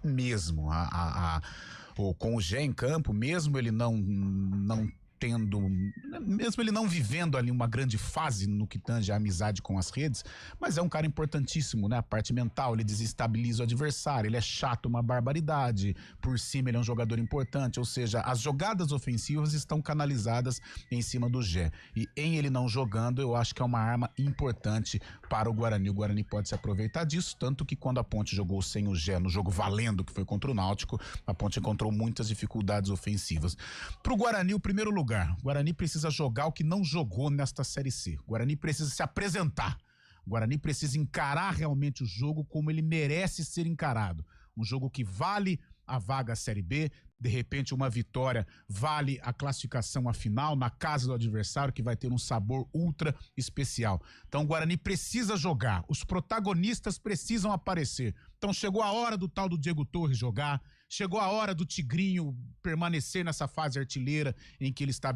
mesmo. Com o Gé em campo, mesmo ele não vivendo ali uma grande fase no que tange a amizade com as redes, mas é um cara importantíssimo, né? A parte mental, ele desestabiliza o adversário, ele é chato, uma barbaridade, por cima ele é um jogador importante, ou seja, as jogadas ofensivas estão canalizadas em cima do Gé, e em ele não jogando, eu acho que é uma arma importante para o Guarani pode se aproveitar disso, tanto que quando a Ponte jogou sem o Gé no jogo valendo, que foi contra o Náutico, a Ponte encontrou muitas dificuldades ofensivas. Pro Guarani, o primeiro lugar, o Guarani precisa jogar o que não jogou nesta Série C. O Guarani precisa se apresentar. O Guarani precisa encarar realmente o jogo como ele merece ser encarado. Um jogo que vale a vaga à Série B. De repente, uma vitória vale a classificação à final na casa do adversário, que vai ter um sabor ultra especial. Então, o Guarani precisa jogar, os protagonistas precisam aparecer. Então, chegou a hora do tal do Diego Torres jogar, chegou a hora do Tigrinho permanecer nessa fase artilheira em que ele está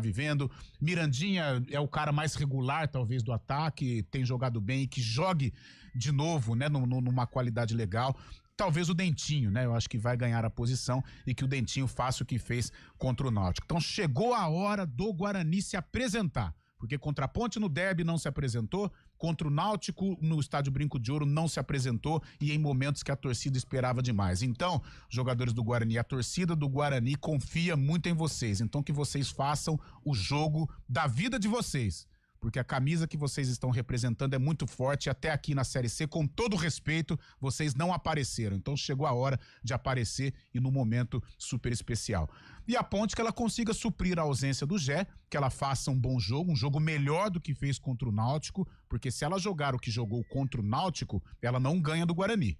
vivendo. Mirandinha é o cara mais regular, talvez, do ataque, tem jogado bem e que jogue de novo, né, numa qualidade legal. Talvez o Dentinho, né? Eu acho que vai ganhar a posição e que o Dentinho faça o que fez contra o Náutico. Então chegou a hora do Guarani se apresentar, porque contra a Ponte no derby não se apresentou, contra o Náutico no Estádio Brinco de Ouro não se apresentou e em momentos que a torcida esperava demais. Então, jogadores do Guarani, a torcida do Guarani confia muito em vocês, então que vocês façam o jogo da vida de vocês. Porque a camisa que vocês estão representando é muito forte. Até aqui na Série C, com todo respeito, vocês não apareceram. Então chegou a hora de aparecer e no momento super especial. E a Ponte, que ela consiga suprir a ausência do Gé, que ela faça um bom jogo, um jogo melhor do que fez contra o Náutico, porque se ela jogar o que jogou contra o Náutico, ela não ganha do Guarani.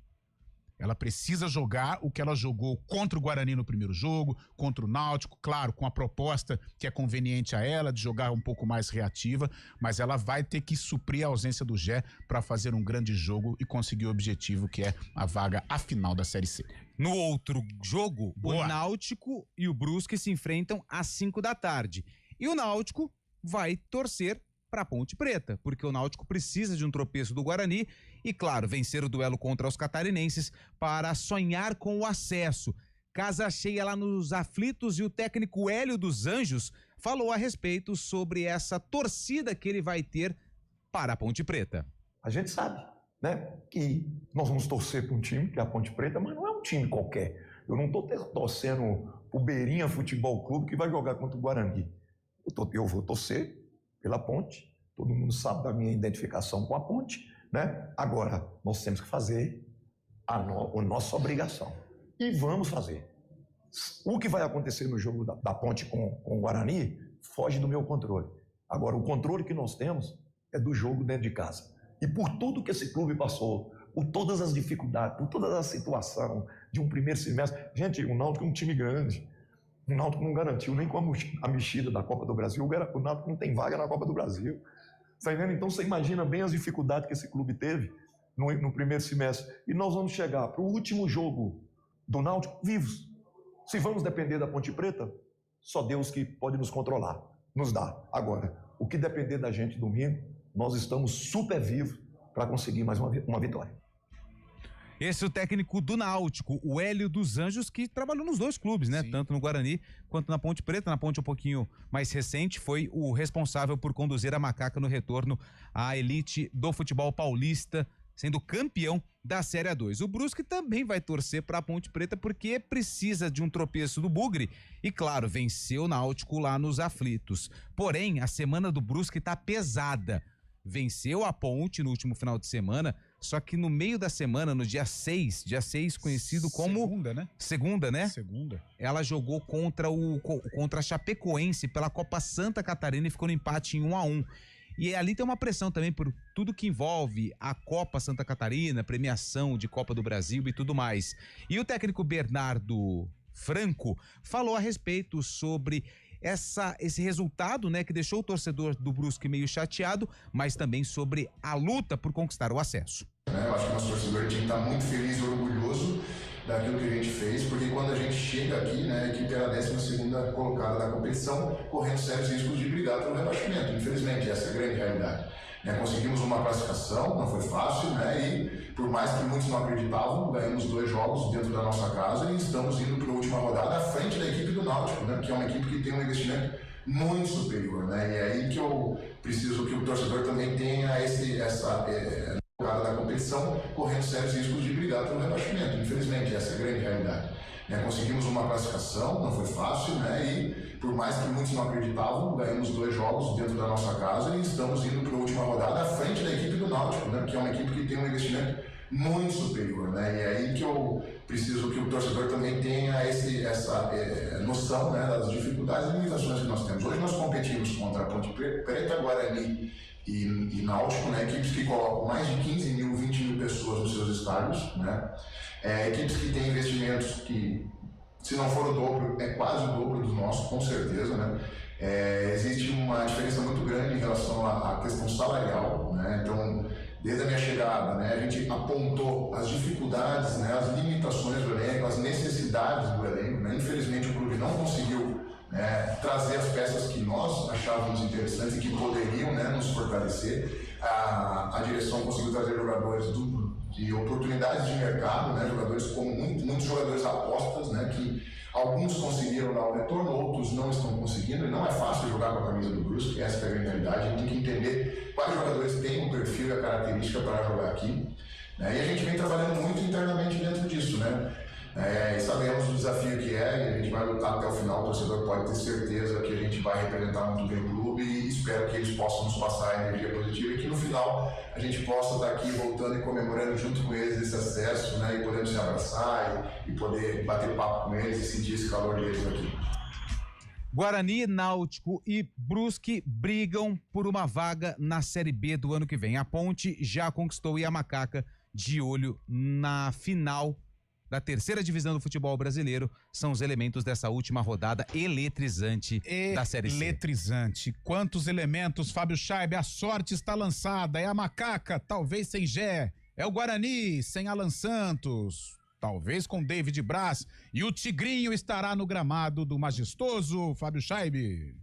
Ela precisa jogar o que ela jogou contra o Guarani no primeiro jogo, contra o Náutico, claro, com a proposta que é conveniente a ela, de jogar um pouco mais reativa, mas ela vai ter que suprir a ausência do Gé para fazer um grande jogo e conseguir o objetivo, que é a vaga à final da Série C. No outro jogo, o Náutico e o Brusque se enfrentam às 5 da tarde. E o Náutico vai torcer para a Ponte Preta, porque o Náutico precisa de um tropeço do Guarani e, claro, vencer o duelo contra os catarinenses para sonhar com o acesso. Casa cheia lá nos aflitos e o técnico Hélio dos Anjos falou a respeito sobre essa torcida que ele vai ter para a Ponte Preta. A gente sabe, né, que nós vamos torcer para um time, que é a Ponte Preta, mas não é um time qualquer. Eu não estou torcendo o Beirinha Futebol Clube que vai jogar contra o Guarani. Eu vou torcer pela Ponte, todo mundo sabe da minha identificação com a Ponte, né? Agora, nós temos que fazer a nossa obrigação. E vamos fazer. O que vai acontecer no jogo da Ponte com o Guarani foge do meu controle. Agora, o controle que nós temos é do jogo dentro de casa. E por tudo que esse clube passou, por todas as dificuldades, por toda a situação de um primeiro semestre. Gente, o Náutico é um time grande. O Náutico não garantiu nem com a mexida da Copa do Brasil. O Náutico não tem vaga na Copa do Brasil. Tá entendendo? Então você imagina bem as dificuldades que esse clube teve no primeiro semestre. E nós vamos chegar para o último jogo do Náutico vivos. Se vamos depender da Ponte Preta, só Deus que pode nos controlar, nos dá. Agora, o que depender da gente domingo, nós estamos super vivos para conseguir mais uma vitória. Esse é o técnico do Náutico, o Hélio dos Anjos, que trabalhou nos dois clubes, né? Sim. Tanto no Guarani quanto na Ponte Preta. Na Ponte um pouquinho mais recente, foi o responsável por conduzir a Macaca no retorno à elite do futebol paulista, sendo campeão da Série A2. O Brusque também vai torcer para a Ponte Preta porque precisa de um tropeço do Bugre e, claro, venceu o Náutico lá nos aflitos. Porém, a semana do Brusque tá pesada. Venceu a Ponte no último final de semana, só que no meio da semana, no dia 6 conhecido como... Segunda, né? Ela jogou contra a Chapecoense pela Copa Santa Catarina e ficou no empate em 1-1. E ali tem uma pressão também por tudo que envolve a Copa Santa Catarina, premiação de Copa do Brasil e tudo mais. E o técnico Bernardo Franco falou a respeito sobre esse resultado, né, que deixou o torcedor do Brusque meio chateado, mas também sobre a luta por conquistar o acesso. Eu acho que o nosso torcedor tinha que estar muito feliz e orgulhoso daquilo que a gente fez, porque quando a gente chega aqui, né, a equipe era a 12ª colocada da competição, correndo sérios riscos de brigar pelo rebaixamento. Infelizmente, essa é a grande realidade. Conseguimos uma classificação, não foi fácil, né, e por mais que muitos não acreditavam, ganhamos 2 jogos dentro da nossa casa e estamos indo para a última rodada à frente da equipe do Náutico, né, que é uma equipe que tem um investimento muito superior, né, e é aí que eu preciso que o torcedor também tenha essa colocada da competição, correndo sérios riscos de brigar pelo rebaixamento. Infelizmente, essa é a grande realidade. Conseguimos uma classificação, não foi fácil, né, e por mais que muitos não acreditavam, ganhamos 2 jogos dentro da nossa casa e estamos indo para a última rodada à frente da equipe do Náutico, né, que é uma equipe que tem um investimento muito superior, né, e é aí que eu preciso que o torcedor também tenha essa noção, né, das dificuldades e limitações que nós temos. Hoje nós competimos contra a Ponte Preta, Guarani e Náutico, né, equipes que colocam mais de 15 mil, 20 mil pessoas nos seus adversários, né? Equipes que têm investimentos que, se não for o dobro, é quase o dobro dos nossos, com certeza, né? Existe uma diferença muito grande em relação à questão salarial, né? Então, desde a minha chegada, né, a gente apontou as dificuldades, né, as limitações do elenco, as necessidades do elenco, né? Infelizmente o clube não conseguiu, né, trazer as peças que nós achávamos interessantes e que poderiam, né, nos fortalecer. A direção conseguiu trazer jogadores de oportunidades de mercado, né, jogadores como muitos jogadores apostas, né, que alguns conseguiram dar o retorno, outros não estão conseguindo, e não é fácil jogar com a camisa do Brusque, essa é a realidade. A gente tem que entender quais jogadores têm o perfil e a característica para jogar aqui, né? E a gente vem trabalhando muito internamente dentro disso, né? E sabemos o desafio que é, e a gente vai lutar até o final. O torcedor pode ter certeza que a gente vai representar muito bem o clube, e espero que eles possam nos passar a energia positiva e que no final a gente possa estar aqui voltando e comemorando junto com eles esse acesso, né, e podendo se abraçar e poder bater papo com eles e sentir esse calor deles aqui. Guarani, Náutico e Brusque brigam por uma vaga na Série B do ano que vem. A Ponte já conquistou e a Macaca de olho na final da terceira divisão do futebol brasileiro. São os elementos dessa última rodada eletrizante da Série C. Eletrizante. Quantos elementos, Fábio Scheibe? A sorte está lançada. É a Macaca, talvez sem Gé. É o Guarani, sem Alan Santos. Talvez com David Braz. E o Tigrinho estará no gramado do majestoso Fábio Scheibe.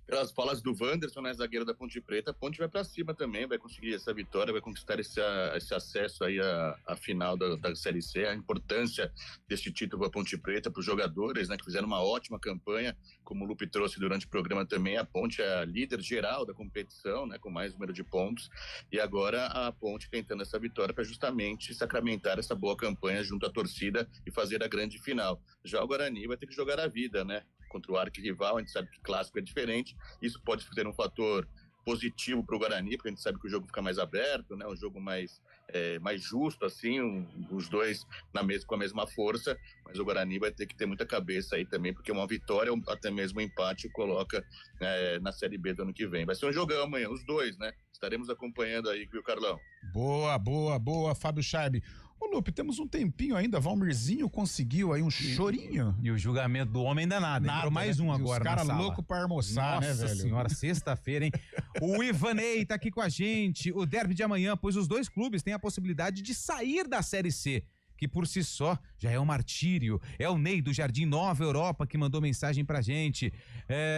Pelas falas do Wanderson, né, zagueiro da Ponte Preta, a Ponte vai para cima também, vai conseguir essa vitória, vai conquistar esse acesso aí à final da Série C, a importância desse título para a Ponte Preta, para os jogadores, né, que fizeram uma ótima campanha, como o Lupe trouxe durante o programa também. A Ponte é a líder geral da competição, né, com mais número de pontos, e agora a Ponte tentando essa vitória para justamente sacramentar essa boa campanha junto à torcida e fazer a grande final. Já o Guarani vai ter que jogar a vida, né, contra o arquirrival. A gente sabe que clássico é diferente, isso pode ter um fator positivo para o Guarani, porque a gente sabe que o jogo fica mais aberto, né, um jogo mais justo, assim, os dois com a mesma força, mas o Guarani vai ter que ter muita cabeça aí também, porque uma vitória ou até mesmo um empate o coloca na Série B do ano que vem. Vai ser um jogão amanhã, os dois, né? Estaremos acompanhando aí, viu, Carlão? Boa, Fábio Scheibe. Ô, Lupe, temos um tempinho ainda, Valmirzinho conseguiu aí um chorinho. E o julgamento do homem ainda nada. Entrou mais um agora na sala. Os caras loucos pra almoçar, né, velho? Nossa senhora, sexta-feira, hein? O Ivanei tá aqui com a gente. O derby de amanhã, pois os dois clubes têm a possibilidade de sair da Série C, que por si só já é um martírio. É o Ney do Jardim Nova Europa que mandou mensagem pra gente.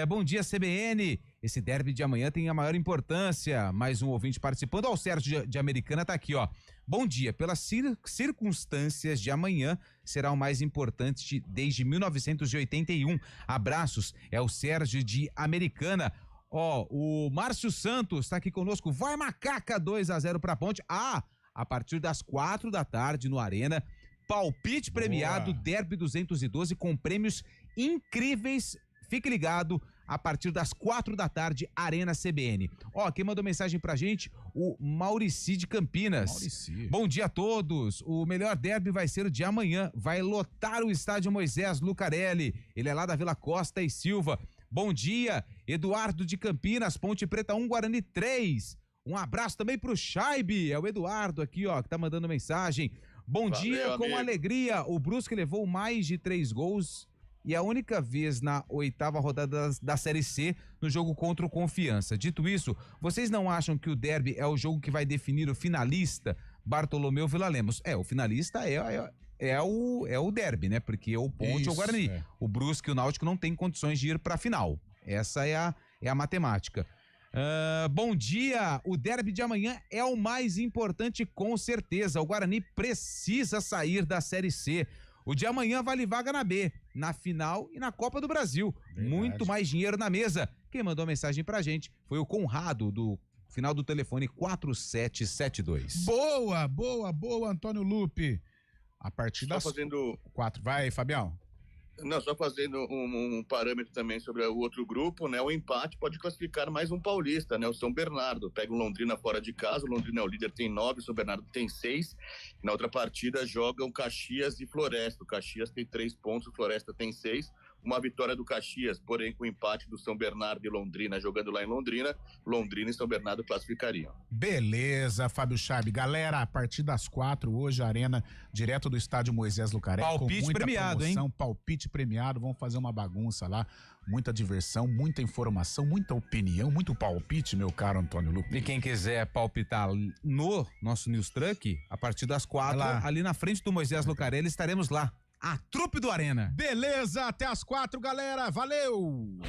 Bom dia, CBN. Esse derby de amanhã tem a maior importância. Mais um ouvinte participando. Ó, o Sérgio de Americana tá aqui, ó. Bom dia. Pelas circunstâncias de amanhã, será o mais importante desde 1981. Abraços. É o Sérgio de Americana. Ó, o Márcio Santos tá aqui conosco. Vai Macaca, 2-0 pra Ponte. A partir das 4 da tarde no Arena, palpite premiado, Derby 212 com prêmios incríveis. Fique ligado, a partir das 4 da tarde, Arena CBN. Ó, quem mandou mensagem pra gente? O Maurici de Campinas. Maurici. Bom dia a todos. O melhor derby vai ser o de amanhã. Vai lotar o estádio Moisés Lucarelli. Ele é lá da Vila Costa e Silva. Bom dia, Eduardo de Campinas, Ponte Preta 1, Guarani 3. Um abraço também pro Scheibe, é o Eduardo aqui, ó, que tá mandando mensagem. Bom dia, com alegria. O Brusque levou mais de 3 gols e a única vez na 8ª rodada da Série C no jogo contra o Confiança. Dito isso, vocês não acham que o derby é o jogo que vai definir o finalista? Bartolomeu Vila-Lemos. O finalista é o derby, né? Porque o Ponte ou o Guarani. O Brusque e o Náutico não tem condições de ir pra final. Essa é a matemática. Bom dia, o derby de amanhã é o mais importante com certeza. O Guarani precisa sair da Série C. O de amanhã vale vaga na B, na final e na Copa do Brasil. Verdade. Muito mais dinheiro na mesa. Quem mandou a mensagem pra gente foi o Conrado, do final do telefone 4772. Boa, Antônio Lupe. A partir das 4. Vai, Fabião. Não, só fazendo um parâmetro também sobre o outro grupo, né? O empate pode classificar mais um paulista, né? O São Bernardo pega o Londrina fora de casa, o Londrina é o líder, tem 9, o São Bernardo tem 6. Na outra partida jogam Caxias e Floresta. O Caxias tem 3 pontos, o Floresta tem 6. uma vitória do Caxias, porém com o empate do São Bernardo e Londrina, jogando lá em Londrina, Londrina e São Bernardo classificariam. Beleza, Fábio Chabe. Galera, a partir das 4 hoje, Arena, direto do estádio Moisés Lucarelli. Palpite com muita premiado, promoção, hein? Palpite premiado, vamos fazer uma bagunça lá, muita diversão, muita informação, muita opinião, muito palpite, meu caro Antônio Lupe. E quem quiser palpitar no nosso News Truck, a partir das 4, ali na frente do Moisés Lucarelli, estaremos lá. A trupe do Arena. Beleza, até as 4, galera. Valeu!